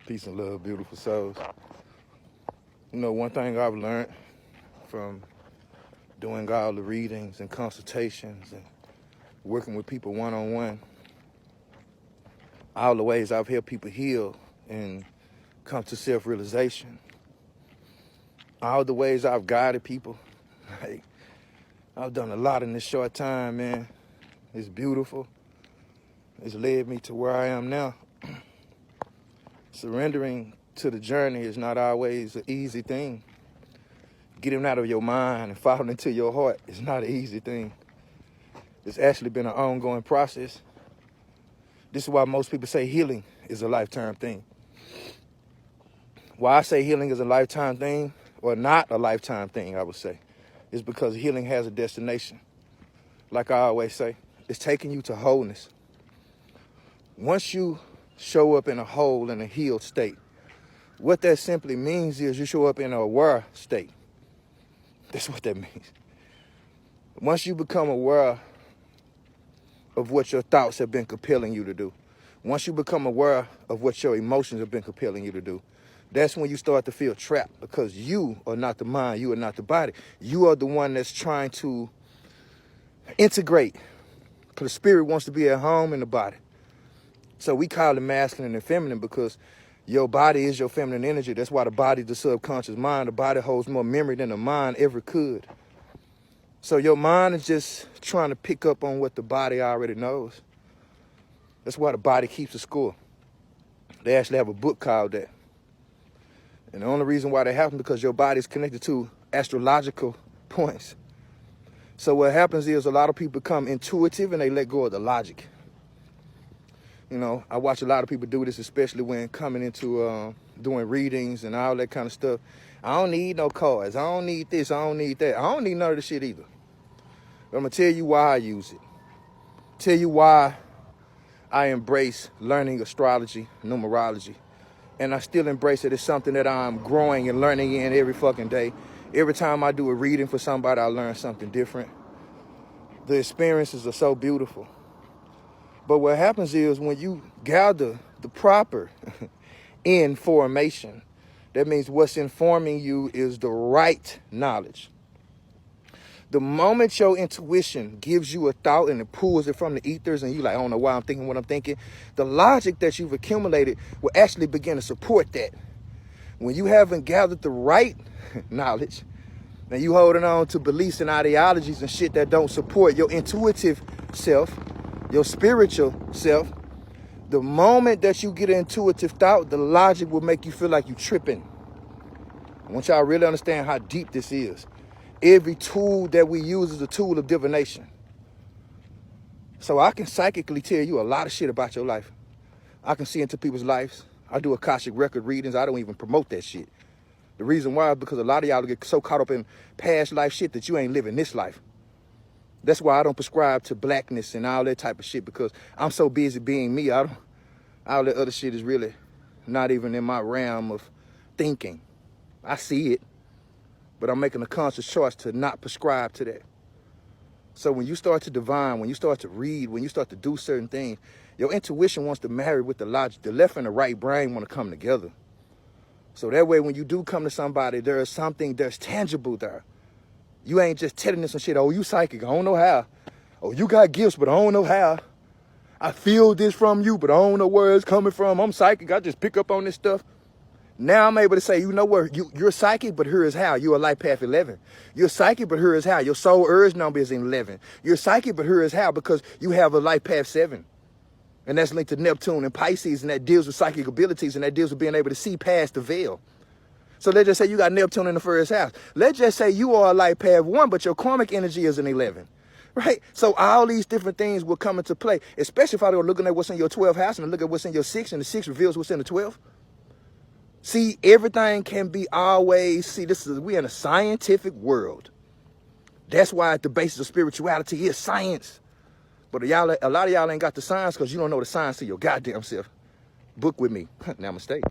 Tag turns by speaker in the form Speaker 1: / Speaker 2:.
Speaker 1: Peace and love, beautiful souls. You know, one thing I've learned from doing all the readings and consultations and working with people one-on-one, all the ways I've helped people heal and come to self-realization, all the ways I've guided people, like, I've done a lot in this short time, man. It's beautiful. It's led me to where I am now. Surrendering to the journey is not always an easy thing. Getting out of your mind and falling into your heart is not an easy thing. It's actually been an ongoing process. This is why most people say healing is a lifetime thing. Why I say healing is a lifetime thing, or not a lifetime thing, I would say, is because healing has a destination. Like I always say, it's taking you to wholeness. Once you show up in a whole and a healed state, what that simply means is you show up in an aware state. That's what that means. Once you become aware of what your thoughts have been compelling you to do, once you become aware of what your emotions have been compelling you to do, that's when you start to feel trapped, because you are not the mind, you are not the body. You are the one that's trying to integrate, because the spirit wants to be at home in the body. So we call it masculine and feminine because your body is your feminine energy. That's why the body is the subconscious mind. The body holds more memory than the mind ever could. So your mind is just trying to pick up on what the body already knows. That's why the body keeps the score. They actually have a book called that. And the only reason why that happens is because your body is connected to astrological points. So what happens is a lot of people become intuitive and they let go of the logic. You know, I watch a lot of people do this, especially when coming into doing readings and all that kind of stuff. I don't need no cards. I don't need this. I don't need that. I don't need none of the shit either. But I'm going to tell you why I use it. Tell you why I embrace learning astrology, numerology. And I still embrace it. It's something that I'm growing and learning in every fucking day. Every time I do a reading for somebody, I learn something different. The experiences are so beautiful. But what happens is when you gather the proper information, that means what's informing you is the right knowledge. The moment your intuition gives you a thought and it pulls it from the ethers and you're like, I don't know why I'm thinking what I'm thinking, the logic that you've accumulated will actually begin to support that. When you haven't gathered the right knowledge, and you holding on to beliefs and ideologies and shit that don't support your intuitive self, your spiritual self, the moment that you get an intuitive thought, the logic will make you feel like you're tripping. I want y'all to really understand how deep this is. Every tool that we use is a tool of divination. So I can psychically tell you a lot of shit about your life. I can see into people's lives. I do Akashic record readings. I don't even promote that shit. The reason why is because a lot of y'all get so caught up in past life shit that you ain't living this life. That's why I don't prescribe to blackness and all that type of shit, because I'm so busy being me. All that other shit is really not even in my realm of thinking. I see it, but I'm making a conscious choice to not prescribe to that. So when you start to divine, when you start to read, when you start to do certain things, your intuition wants to marry with the logic. The left and the right brain want to come together. So that way when you do come to somebody, there is something that's tangible there. You ain't just telling them some shit. Oh, you psychic. I don't know how. Oh, you got gifts, but I don't know how. I feel this from you, but I don't know where it's coming from. I'm psychic. I just pick up on this stuff. Now I'm able to say, you know what? You're psychic, but here is how. You're a life path 11. You're psychic, but here is how. Your soul urge number is 11. You're psychic, but here is how, because you have a life path 7. And that's linked to Neptune and Pisces, and that deals with psychic abilities, and that deals with being able to see past the veil. So let's just say you got Neptune in the first house. Let's just say you are a life path 1, but your karmic energy is an 11, right? So all these different things will come into play, especially if I go looking at what's in your 12th house and look at what's in your 6th, and the 6 reveals what's in the 12th. See, everything can be always, see, we're in a scientific world. That's why at the basis of spirituality is science. But a lot of y'all ain't got the science because you don't know the science of your goddamn self. Book with me. Namaste.